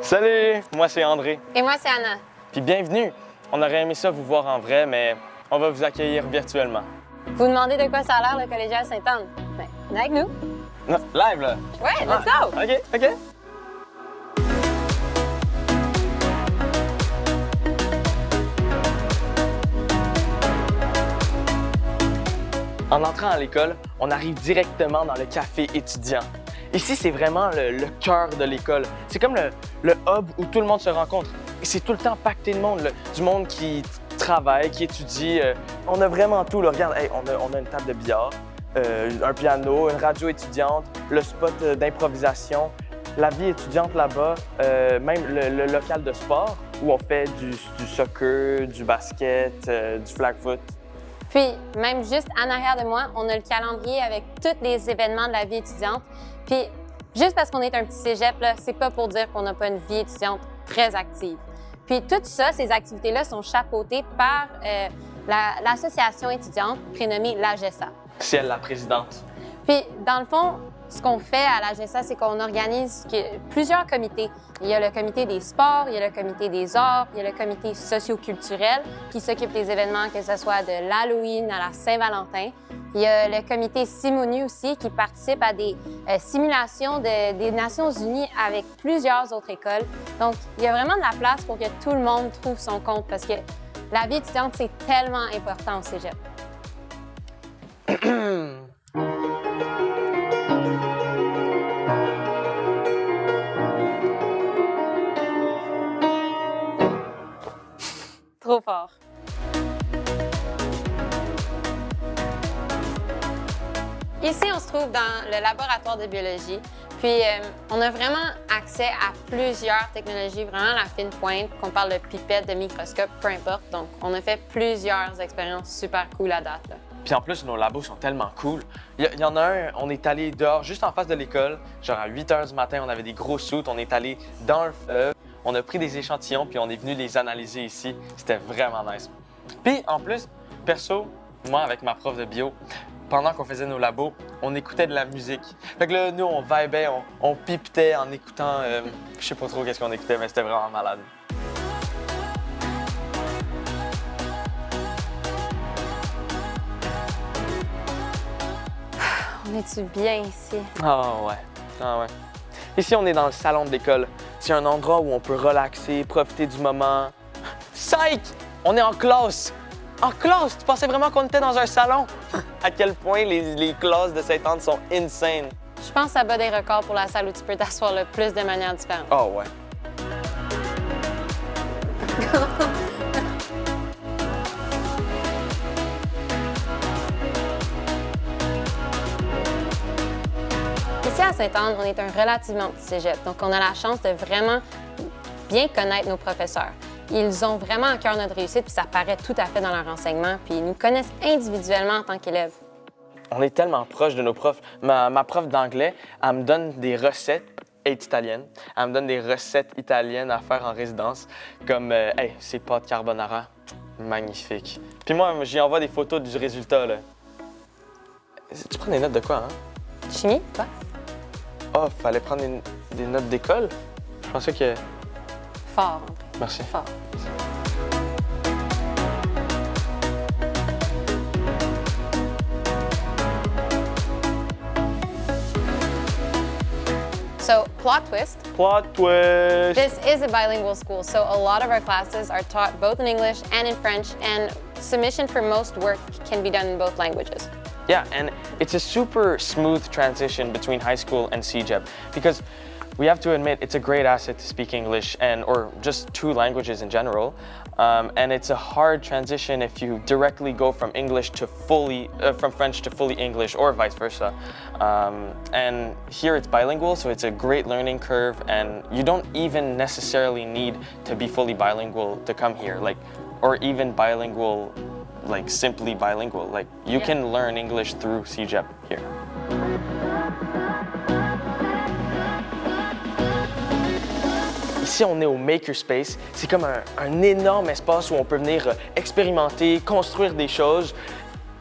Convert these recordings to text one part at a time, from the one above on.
Salut, moi c'est André. Et moi, c'est Anna. Puis bienvenue. On aurait aimé ça vous voir en vrai, mais on va vous accueillir virtuellement. Vous demandez de quoi ça a l'air le collégial Sainte-Anne? Ben, venez avec nous. Non, live là. Ouais, let's go! OK. En entrant à l'école, on arrive directement dans le café étudiant. Ici, c'est vraiment le cœur de l'école. C'est comme le hub où tout le monde se rencontre. Et c'est tout le temps pacté de monde, du monde qui travaille, qui étudie. On a vraiment tout. Là. Regarde, hey, on a une table de billard, un piano, une radio étudiante, le spot d'improvisation, la vie étudiante là-bas, même le local de sport où on fait du soccer, du basket, du flag foot. Puis, même juste en arrière de moi, on a le calendrier avec tous les événements de la vie étudiante. Puis, juste parce qu'on est un petit cégep, là, c'est pas pour dire qu'on n'a pas une vie étudiante très active. Puis, tout ça, ces activités-là sont chapeautées par l'association étudiante prénommée l'AGESA. C'est elle la présidente. Puis, dans le fond, ce qu'on fait à l'AGESA, c'est qu'on organise plusieurs comités. Il y a le comité des sports, il y a le comité des arts, il y a le comité socio-culturel qui s'occupe des événements, que ce soit de l'Halloween à la Saint-Valentin. Il y a le comité Simonu aussi qui participe à des simulations des Nations Unies avec plusieurs autres écoles. Donc, il y a vraiment de la place pour que tout le monde trouve son compte parce que la vie étudiante, c'est tellement important au cégep. Trop fort. Ici, on se trouve dans le laboratoire de biologie. Puis, on a vraiment accès à plusieurs technologies, vraiment à la fine pointe, qu'on parle de pipettes, de microscopes, peu importe. Donc, on a fait plusieurs expériences super cool à date, là. Puis en plus, nos labos sont tellement cool. Il y en a un, on est allé dehors, juste en face de l'école, genre à 8 h du matin, on avait des gros suits, on est allé dans un fleuve, on a pris des échantillons, puis on est venu les analyser ici. C'était vraiment nice. Puis en plus, perso, moi avec ma prof de bio, pendant qu'on faisait nos labos, on écoutait de la musique. Fait que là, nous, on vibait, on pipetait en écoutant, je sais pas trop qu'est-ce qu'on écoutait, mais c'était vraiment malade. On est-tu bien ici? Ah ouais. Ici, on est dans le salon de l'école. C'est un endroit où on peut relaxer, profiter du moment. Psych! On est en classe! En classe! Tu pensais vraiment qu'on était dans un salon? À quel point les classes de Sainte-Anne sont insane. Je pense que ça bat des records pour la salle où tu peux t'asseoir le plus de manières différentes. Oh ouais. Ici à Sainte-Anne, on est un relativement petit cégep, donc on a la chance de vraiment bien connaître nos professeurs. Ils ont vraiment à cœur notre réussite, puis ça paraît tout à fait dans leur enseignement, puis ils nous connaissent individuellement en tant qu'élèves. On est tellement proches de nos profs. Ma prof d'anglais, elle me donne des recettes, elle est italienne, elle me donne des recettes italiennes à faire en résidence, comme, hey, ces pâtes carbonara, magnifique. Puis moi, j'y envoie des photos du résultat, là. Tu prends des notes de quoi, hein? Chimie, toi? Oh, fallait prendre des notes d'école? Je pensais que... Fort, André. Merci. Fort. So, plot twist. Plot twist! This is a bilingual school, so a lot of our classes are taught both in English and in French, and submission for most work can be done in both languages. Yeah, and it's a super smooth transition between high school and CEGEP because we have to admit it's a great asset to speak English or just two languages in general. And it's a hard transition if you directly go from English to from French to fully English or vice versa. And here it's bilingual, so it's a great learning curve, and you don't even necessarily need to be fully bilingual to come here, or even bilingual, simply bilingual. You can learn English through CEGEP here. Ici, on est au Makerspace. C'est comme un énorme espace où on peut venir expérimenter, construire des choses.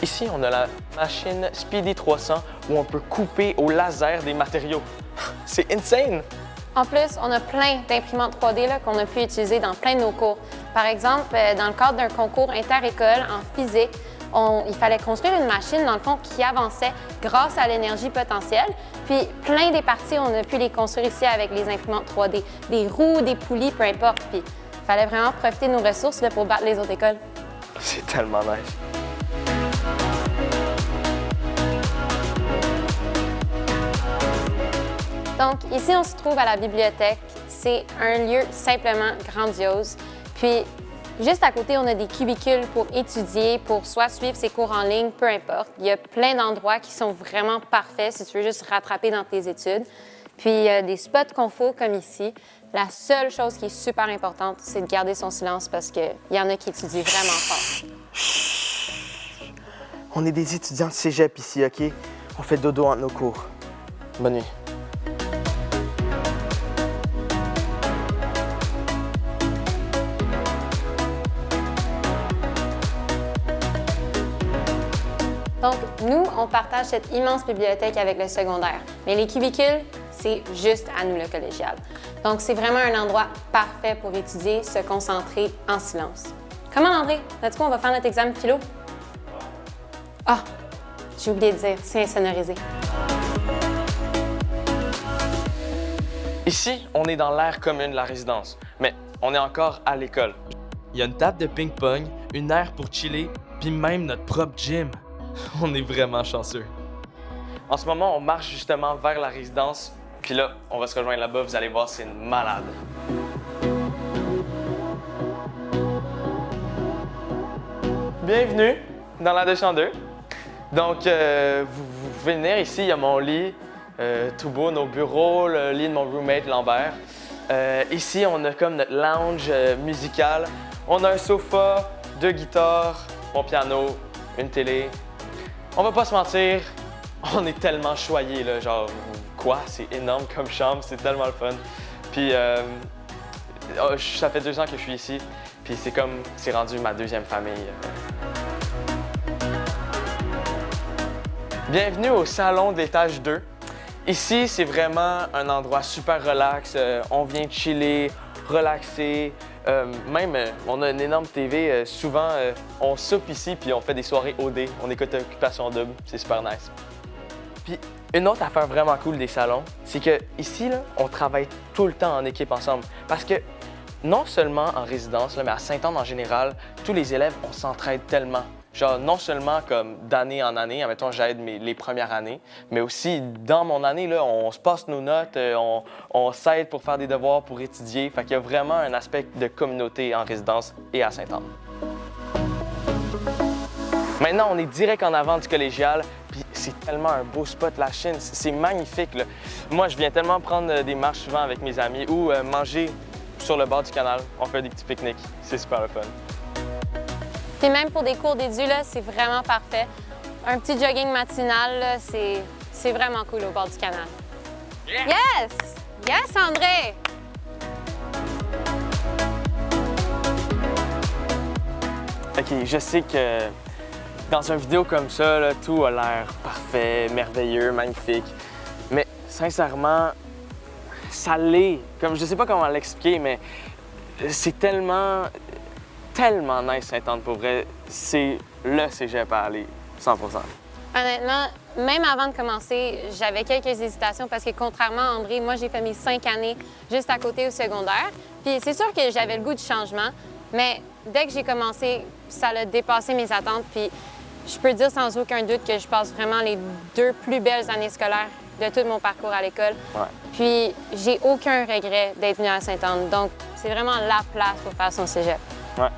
Ici, on a la machine Speedy 300 où on peut couper au laser des matériaux. C'est insane! En plus, on a plein d'imprimantes 3D là, qu'on a pu utiliser dans plein de nos cours. Par exemple, dans le cadre d'un concours inter-école en physique, il fallait construire une machine, dans le fond, qui avançait grâce à l'énergie potentielle. Puis, plein des parties, on a pu les construire ici avec les imprimantes 3D. Des roues, des poulies, peu importe. Puis, il fallait vraiment profiter de nos ressources là, pour battre les autres écoles. C'est tellement nice. Donc, ici, on se trouve à la bibliothèque. C'est un lieu simplement grandiose. Puis, juste à côté, on a des cubicules pour étudier, pour soit suivre ses cours en ligne, peu importe. Il y a plein d'endroits qui sont vraiment parfaits si tu veux juste rattraper dans tes études. Puis, il y a des spots confos comme ici. La seule chose qui est super importante, c'est de garder son silence parce qu'il y en a qui étudient vraiment fort. On est des étudiants de cégep ici, OK? On fait dodo entre nos cours. Bonne nuit. Donc, nous, on partage cette immense bibliothèque avec le secondaire. Mais les cubicules, c'est juste à nous, le collégial. Donc, c'est vraiment un endroit parfait pour étudier, se concentrer en silence. Comment, André? Let's go, on va faire notre examen de philo? Ah, j'ai oublié de dire, c'est insonorisé. Ici, on est dans l'aire commune de la résidence, mais on est encore à l'école. Il y a une table de ping-pong, une aire pour chiller, puis même notre propre gym. On est vraiment chanceux. En ce moment, on marche justement vers la résidence, puis là, on va se rejoindre là-bas, vous allez voir, c'est une malade. Bienvenue dans la 202. Donc, vous pouvez venir ici, il y a mon lit, tout beau, nos bureaux, le lit de mon roommate Lambert. Ici, on a comme notre lounge musical. On a un sofa, 2 guitares, mon piano, une télé. On va pas se mentir, on est tellement choyés, là, genre, quoi? C'est énorme comme chambre, c'est tellement le fun. Puis, ça fait 2 ans que je suis ici, puis c'est rendu ma deuxième famille. Bienvenue au salon d'étage 2. Ici, c'est vraiment un endroit super relax. On vient chiller, relaxer. On a une énorme TV. Souvent, on soupe ici puis on fait des soirées OD. On écoute Occupation Double. C'est super nice. Puis, une autre affaire vraiment cool des salons, c'est que ici, là, on travaille tout le temps en équipe ensemble. Parce que non seulement en résidence, là, mais à Sainte-Anne en général, tous les élèves, on s'entraide tellement. Genre, non seulement comme d'année en année, admettons, j'aide les premières années, mais aussi dans mon année, là, on se passe nos notes, on s'aide pour faire des devoirs, pour étudier. Fait qu'il y a vraiment un aspect de communauté en résidence et à Sainte-Anne. Maintenant, on est direct en avant du collégial, puis c'est tellement un beau spot, la Chine, c'est magnifique, là. Moi, je viens tellement prendre des marches souvent avec mes amis ou manger sur le bord du canal. On fait des petits pique-niques, c'est super le fun. Puis même pour des cours d'édu, là, c'est vraiment parfait. Un petit jogging matinal, là, c'est vraiment cool au bord du canal. Yeah! Yes! Yes, André! OK, je sais que dans une vidéo comme ça, là, tout a l'air parfait, merveilleux, magnifique. Mais sincèrement, ça l'est. Comme je sais pas comment l'expliquer, mais c'est tellement nice Sainte-Anne pour vrai. C'est le cégep à aller, 100%. Honnêtement, même avant de commencer, j'avais quelques hésitations parce que contrairement à André, moi, j'ai fait mes 5 années juste à côté au secondaire. Puis c'est sûr que j'avais le goût du changement, mais dès que j'ai commencé, ça a dépassé mes attentes. Puis je peux dire sans aucun doute que je passe vraiment les 2 plus belles années scolaires de tout mon parcours à l'école. Ouais. Puis j'ai aucun regret d'être venue à Sainte-Anne. Donc c'est vraiment la place pour faire son cégep. Ouais.